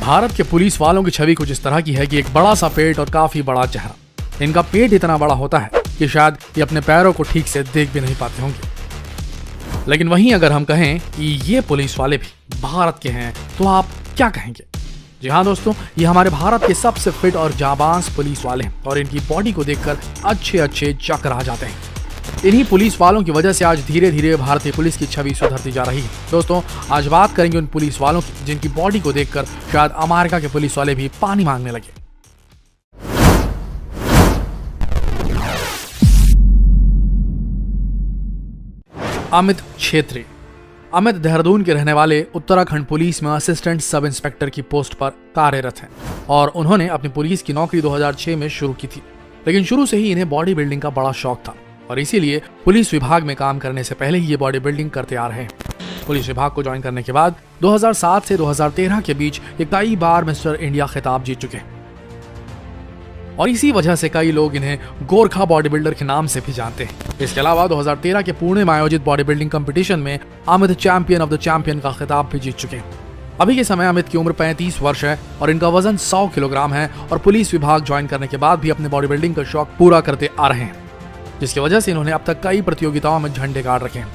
भारत के पुलिस वालों की छवि कुछ इस तरह की है कि एक बड़ा सा पेट और काफी बड़ा चेहरा। इनका पेट इतना बड़ा होता है कि शायद ये अपने पैरों को ठीक से देख भी नहीं पाते होंगे। लेकिन वहीं अगर हम कहें कि ये पुलिस वाले भी भारत के हैं तो आप क्या कहेंगे? जी हाँ दोस्तों, ये हमारे भारत के सबसे फिट और जाबाज पुलिस वाले हैं और इनकी बॉडी को देखकर अच्छे चक्कर आ जाते हैं। इन्हीं पुलिस वालों की वजह से आज धीरे धीरे भारतीय पुलिस की छवि सुधरती जा रही है। दोस्तों, आज बात करेंगे उन पुलिस वालों की जिनकी बॉडी को देखकर शायद अमेरिका के पुलिस वाले भी पानी मांगने लगे। अमित छेत्री। अमित देहरादून के रहने वाले उत्तराखंड पुलिस में असिस्टेंट सब इंस्पेक्टर की पोस्ट पर कार्यरत हैं और उन्होंने अपनी पुलिस की नौकरी 2006 में शुरू की थी। लेकिन शुरू से ही इन्हें बॉडी बिल्डिंग का बड़ा शौक था और इसीलिए पुलिस विभाग में काम करने से पहले ही ये बॉडी बिल्डिंग करते आ रहे हैं। पुलिस विभाग को ज्वाइन करने के बाद 2007 से 2013 के बीच ये कई बार मिस्टर इंडिया खिताब जीत चुके हैं और इसी वजह से कई लोग इन्हें गोरखा बॉडी बिल्डर के नाम से भी जानते हैं। इसके अलावा 2013 के पुणे में आयोजित बॉडी बिल्डिंग कंपटीशन में Amit champion of the champion का खिताब भी जीत चुके हैं। अभी के समय अमित की उम्र 35 वर्ष है और इनका वजन 100 किलोग्राम है और पुलिस विभाग ज्वाइन करने के बाद भी अपने बॉडी बिल्डिंग का शौक पूरा करते आ रहे हैं, जिसकी वजह से इन्होंने अब तक कई प्रतियोगिताओं में झंडे गाड़ रखे हैं।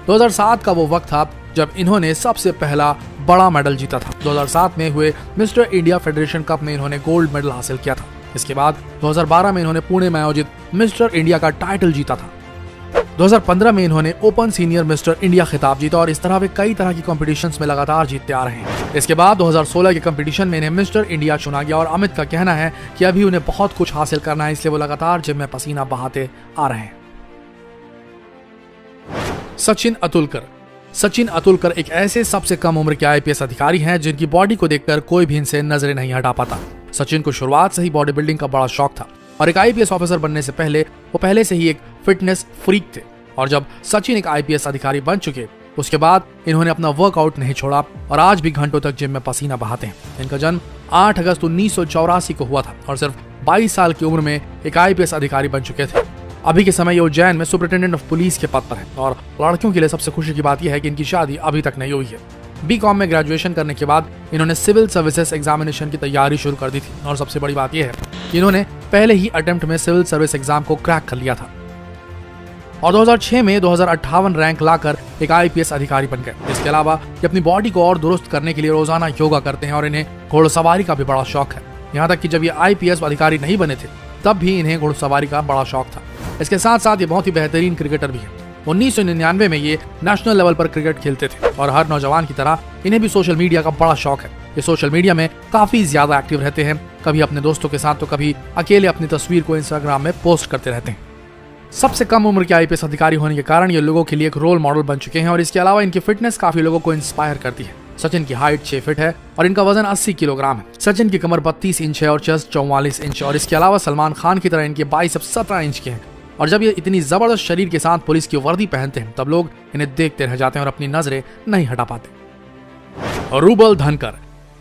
2007 का वो वक्त था जब इन्होंने सबसे पहला बड़ा मेडल जीता था। 2007 में हुए मिस्टर इंडिया फेडरेशन कप में इन्होंने गोल्ड मेडल हासिल किया था। इसके बाद 2012 में इन्होंने पुणे में आयोजित मिस्टर इंडिया का टाइटल जीता था। 2015 में इन्होंने ओपन सीनियर मिस्टर इंडिया खिताब जीता और इस तरह वे कई तरह की कॉम्पिटिशन्स में लगातार जीतते आ रहे हैं। इसके बाद 2016 के कंपटीशन में इन्हें मिस्टर इंडिया चुना गया और अमित का कहना है कि अभी उन्हें बहुत कुछ हासिल करना है, इसलिए वो लगातार जिम में पसीना बहाते आ रहे हैं। सचिन अतुलकर। सचिन अतुलकर एक ऐसे सबसे कम उम्र के आईपीएस अधिकारी हैं जिनकी बॉडी को देखकर कोई भी इनसे नजरें नहीं हटा पाता। सचिन को शुरुआत से ही बॉडी बिल्डिंग का बड़ा शौक था और एक आईपीएस ऑफिसर बनने से पहले वो पहले से ही एक फिटनेस फ्रीक थे और जब सचिन एक आईपीएस अधिकारी बन चुके उसके बाद इन्होंने अपना वर्कआउट नहीं छोड़ा और आज भी घंटों तक जिम में पसीना बहाते हैं। इनका जन्म 8 अगस्त 1984 को हुआ था और सिर्फ 22 साल की उम्र में एक आईपीएस अधिकारी बन चुके थे। अभी के समय ये उज्जैन में सुपरिटेंडेंट ऑफ पुलिस के पद पर है और लड़कियों के लिए सबसे खुशी की बात यह है कि इनकी शादी अभी तक नहीं हुई है। बीकॉम में ग्रेजुएशन करने के बाद इन्होंने सिविल सर्विसेज एग्जामिनेशन की तैयारी शुरू कर दी थी और सबसे बड़ी बात यह है कि इन्होंने पहले ही अटेम्प्ट में सिविल सर्विस एग्जाम को क्रैक कर लिया था और 2006 में 2058 रैंक लाकर एक आईपीएस अधिकारी बन गए। इसके अलावा ये अपनी बॉडी को और दुरुस्त करने के लिए रोजाना योगा करते हैं और इन्हें घोड़सवारी का भी बड़ा शौक है। यहाँ तक कि जब ये आईपीएस अधिकारी नहीं बने थे तब भी इन्हें घोड़सवारी का बड़ा शौक था। इसके साथ साथ ये बहुत ही बेहतरीन क्रिकेटर भी है। 1999 में ये नेशनल लेवल पर क्रिकेट खेलते थे और हर नौजवान की तरह इन्हें भी सोशल मीडिया का बड़ा शौक है। ये सोशल मीडिया में काफी ज्यादा एक्टिव रहते हैं, कभी अपने दोस्तों के साथ तो कभी अकेले अपनी तस्वीर को इंस्टाग्राम में पोस्ट करते रहते हैं। सबसे कम उम्र के आईपीएस अधिकारी होने के कारण ये लोगों के लिए एक रोल मॉडल बन चुके हैं और इसके अलावा इनकी फिटनेस काफी लोगों को इंस्पायर करती है। सचिन की हाइट 6 फीट है और इनका वजन 80 किलोग्राम है। सचिन की कमर 32 इंच है और चेस्ट 44 इंच और इसके अलावा सलमान खान की तरह इनके बाइसेप्स 17 इंच के हैं और जब ये इतनी जबरदस्त शरीर के साथ पुलिस की वर्दी पहनते हैं तब लोग इन्हें देखते रह जाते हैं और अपनी नजरें नहीं हटा पाते। रूबल धनकर।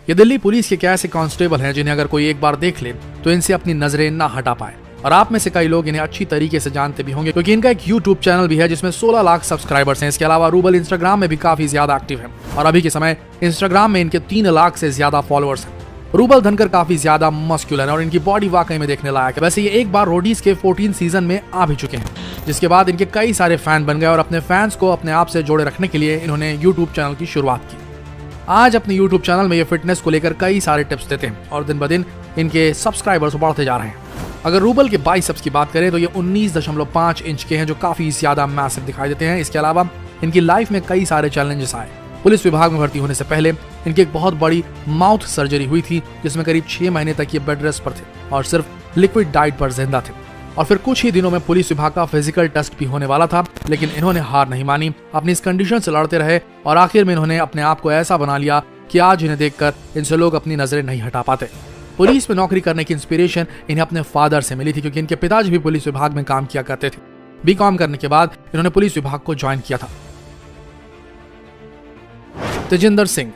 ये दिल्ली पुलिस के एक ऐसे कांस्टेबल हैं जिन्हें अगर कोई एक बार देख ले तो इनसे अपनी नजरें ना हटा पाए और आप में से कई लोग इन्हें अच्छी तरीके से जानते भी होंगे क्योंकि इनका एक यूट्यूब चैनल भी है जिसमें 16 लाख सब्सक्राइबर्स हैं। इसके अलावा रूबल इंस्टाग्राम में भी काफी ज्यादा एक्टिव है और अभी के समय इंस्टाग्राम में इनके 3 लाख से ज्यादा फॉलोअर्स हैं। रूबल धनकर काफी ज्यादा मस्कुलर है और इनकी बॉडी वाकई में देखने लायक है। वैसे ये एक बार रोडीज के 14 सीजन में आ भी चुके हैं, जिसके बाद इनके कई सारे फैन बन गए और अपने फैंस को अपने आप से जोड़े रखने के लिए इन्होंने यूट्यूब चैनल की शुरुआत की। आज अपने यूट्यूब चैनल में ये फिटनेस को लेकर कई सारे टिप्स देते हैं और दिन ब दिन इनके सब्सक्राइबर्स बढ़ते जा रहे हैं। अगर रूबल के बाइसेप्स की बात करें तो ये 19.5 इंच के हैं जो काफी ज्यादा मैसिव दिखाई देते हैं। इसके अलावा इनकी लाइफ में कई सारे चैलेंजेस आए। पुलिस विभाग में भर्ती होने से पहले इनकी एक बहुत बड़ी माउथ सर्जरी हुई थी जिसमें करीब 6 महीने तक ये बेड रेस्ट पर थे और सिर्फ लिक्विड डाइट पर जिंदा थे और फिर कुछ ही दिनों में पुलिस विभाग का फिजिकल टेस्ट भी होने वाला था, लेकिन इन्होंने हार नहीं मानी, अपनी इस कंडीशन से लड़ते रहे और आखिर में इन्होंने अपने आप को ऐसा बना लिया कि आज इन्हें देखकर इनसे लोग अपनी नजरें नहीं हटा पाते। पुलिस में नौकरी करने की इंस्पिरेशन इन्हें अपने फादर से मिली थी क्योंकि इनके पिताजी भी पुलिस विभाग में काम किया करते थे। बीकॉम करने के बाद इन्होंने पुलिस विभाग को ज्वाइन किया था। तेजिंदर सिंह।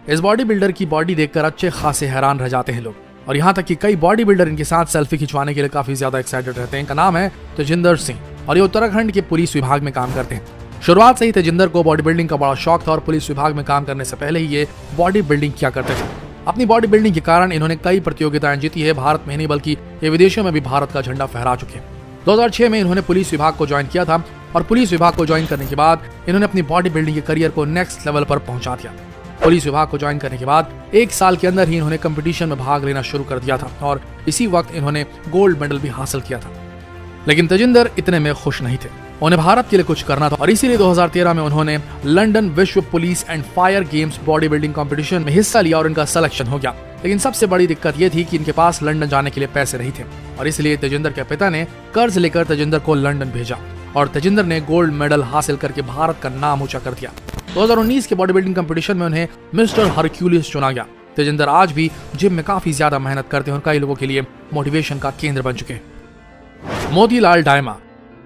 इस बॉडी बिल्डर की बॉडी देखकर अच्छे खासे हैरान रह जाते हैं लोग और यहाँ तक कि कई बॉडी बिल्डर इनके साथ सेल्फी खिंचवाने के लिए काफी ज्यादा एक्साइटेड रहते हैं। इनका नाम है तेजिंदर सिंह और ये उत्तराखंड के पुलिस विभाग में काम करते हैं। शुरुआत से ही तेजिंदर को बॉडी बिल्डिंग का बड़ा शौक था और पुलिस विभाग में काम करने से पहले ही ये बॉडी बिल्डिंग किया करते थे। अपनी बॉडी बिल्डिंग के कारण इन्होंने कई प्रतियोगिताएं जीती है। भारत में नहीं बल्कि ये विदेशों में भी भारत का झंडा फहरा चुके हैं। 2006 में इन्होंने पुलिस विभाग को ज्वाइन किया था और पुलिस विभाग को ज्वाइन करने के बाद इन्होंने अपनी बॉडी बिल्डिंग के करियर को नेक्स्ट लेवल पर पहुंचा दिया। पुलिस विभाग को ज्वाइन करने के बाद 1 साल के अंदर ही इन्होंने कंपटीशन में भाग लेना शुरू कर दिया था और इसी वक्त इन्होंने गोल्ड मेडल भी हासिल किया था। लेकिन तेजिंदर इतने में खुश नहीं थे, उन्हें भारत के लिए कुछ करना था और इसीलिए 2013 में उन्होंने लंदन विश्व police and fire games body building competition में हिस्सा लिया और इनका सिलेक्शन हो गया। लेकिन सबसे बड़ी दिक्कत यह थी कि इनके पास लंदन जाने के लिए पैसे नहीं थे और इसलिए तेजिंदर के पिता ने कर्ज लेकर तेजिंदर को लंदन भेजा और तेजिंदर ने गोल्ड मेडल हासिल करके भारत का नाम ऊंचा कर दिया। 2019 के बॉडी बिल्डिंग कॉम्पिटिशन में उन्हें मिस्टर हरक्यूलिस चुना गया। तेजिंदर आज भी जिम में काफी ज्यादा मेहनत करते हैं और कई लोगों के लिए मोटिवेशन का केंद्र बन चुके हैं। मोतीलाल डायमा।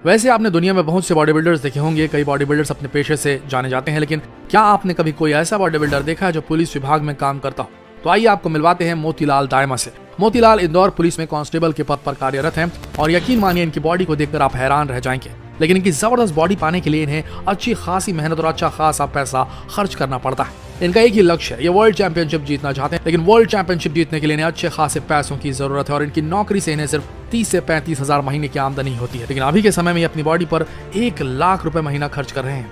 वैसे आपने दुनिया में बहुत से बॉडी बिल्डर्स देखे होंगे, कई बॉडी बिल्डर्स अपने पेशे से जाने जाते हैं, लेकिन क्या आपने कभी कोई ऐसा बॉडी बिल्डर देखा है जो पुलिस विभाग में काम करता हो? तो आइए आपको मिलवाते हैं मोतीलाल डायमा से। मोतीलाल इंदौर पुलिस में कांस्टेबल के पद पर कार्यरत हैं और यकीन मानिए इनकी बॉडी को देखकर आप हैरान रह जाएंगे। लेकिन इनकी जबरदस्त बॉडी पाने के लिए इन्हें अच्छी खासी मेहनत और अच्छा खासा पैसा खर्च करना पड़ता है। इनका एक ही लक्ष्य है, ये वर्ल्ड चैंपियनशिप जीतना चाहते हैं, लेकिन वर्ल्ड चैंपियनशिप जीतने के लिए इन्हें अच्छे खासे पैसों की जरूरत है और इनकी नौकरी से इन्हें सिर्फ 30 से 35 हजार महीने की आमदनी होती है। लेकिन अभी के समय में ये अपनी बॉडी पर 1 लाख रुपए महीना खर्च कर रहे हैं।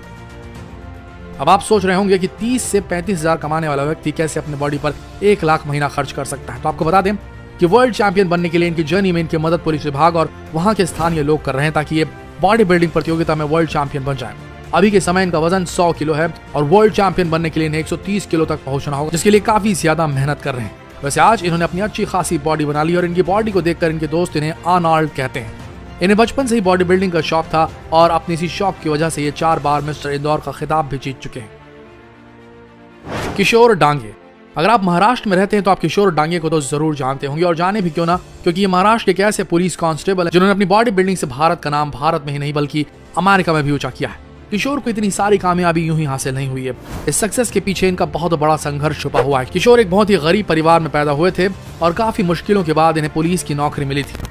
अब आप सोच रहे होंगे कि 30 से 35 हजार कमाने वाला व्यक्ति कैसे अपनी बॉडी पर 1 लाख महीना खर्च कर सकता है। तो आपको बता दें कि वर्ल्ड चैंपियन बनने के लिए इनकी जर्नी में इनकी मदद पुलिस विभाग और वहां के स्थानीय लोग कर रहे हैं ताकि ये बॉडी बिल्डिंग प्रतियोगिता में वर्ल्ड चैंपियन बन जाए। अभी के समय इनका वजन 100 किलो है और वर्ल्ड चैंपियन बनने के लिए इन्हें 130 किलो तक पहुंचना होगा, जिसके लिए काफी ज्यादा मेहनत कर रहे हैं। वैसे आज इन्होंने अपनी अच्छी खासी बॉडी बना ली और इनकी बॉडी को देखकर इनके दोस्त इन्हें आर्नल्ड कहते हैं। इन्हें बचपन से ही बॉडी बिल्डिंग का शौक था और अपनी इसी शौक की वजह से ये 4 बार मिस्टर इंदौर का खिताब भी जीत चुके हैं। किशोर डांगे। अगर आप महाराष्ट्र में रहते हैं तो आप किशोर डांगे को तो जरूर जानते होंगे और जाने भी क्यों ना, क्योंकि ये महाराष्ट्र के एक ऐसे पुलिस कांस्टेबल हैं जिन्होंने अपनी बॉडी बिल्डिंग से भारत का नाम भारत में ही नहीं बल्कि अमेरिका में भी ऊंचा किया है। किशोर को इतनी सारी कामयाबी यूं ही हासिल नहीं हुई है, इस सक्सेस के पीछे इनका बहुत बड़ा संघर्ष छुपा हुआ है। किशोर एक बहुत ही गरीब परिवार में पैदा हुए थे और काफी मुश्किलों के बाद इन्हें पुलिस की नौकरी मिली थी।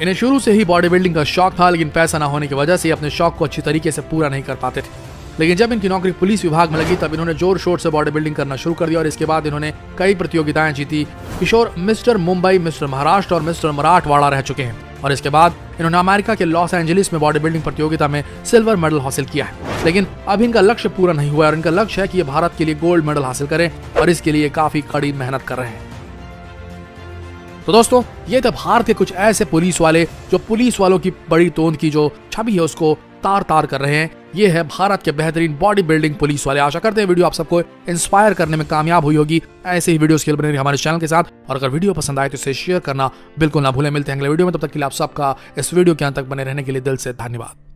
इन्हें शुरू से ही बॉडी बिल्डिंग का शौक था, लेकिन पैसा न होने की वजह से अपने शौक को अच्छी तरीके से पूरा नहीं कर पाते थे। लेकिन जब इनकी नौकरी पुलिस विभाग में लगी तब इन्होंने जोर शोर से बॉडी बिल्डिंग करना शुरू कर दिया और इसके बाद इन्होंने कई प्रतियोगिताएं जीती। किशोर मिस्टर मुंबई, मिस्टर महाराष्ट्र और मिस्टर मराठवाड़ा रह चुके हैं और इसके बाद इन्होंने अमेरिका के लॉस एंजलिस में बॉडी बिल्डिंग प्रतियोगिता में सिल्वर मेडल हासिल किया है। लेकिन अब इनका लक्ष्य पूरा नहीं हुआ और इनका लक्ष्य है कि ये भारत के लिए गोल्ड मेडल हासिल करें और इसके लिए काफी कड़ी मेहनत कर रहे हैं। तो दोस्तों, ये थे भारत के कुछ ऐसे पुलिस वाले जो पुलिस वालों की बड़ी तोंद की जो छवि है उसको तार तार कर रहे हैं। ये है भारत के बेहतरीन बॉडी बिल्डिंग पुलिस वाले। आशा करते हैं वीडियो आप सबको इंस्पायर करने में कामयाब हुई होगी। ऐसे ही वीडियोस के लिए बने रहिए हमारे चैनल के साथ और अगर वीडियो पसंद आए तो इसे शेयर करना बिल्कुल ना भूलें। मिलते हैं अगले वीडियो में, तब तक के लिए आप सबका इस वीडियो के अंत तक बने रहने के लिए दिल से धन्यवाद।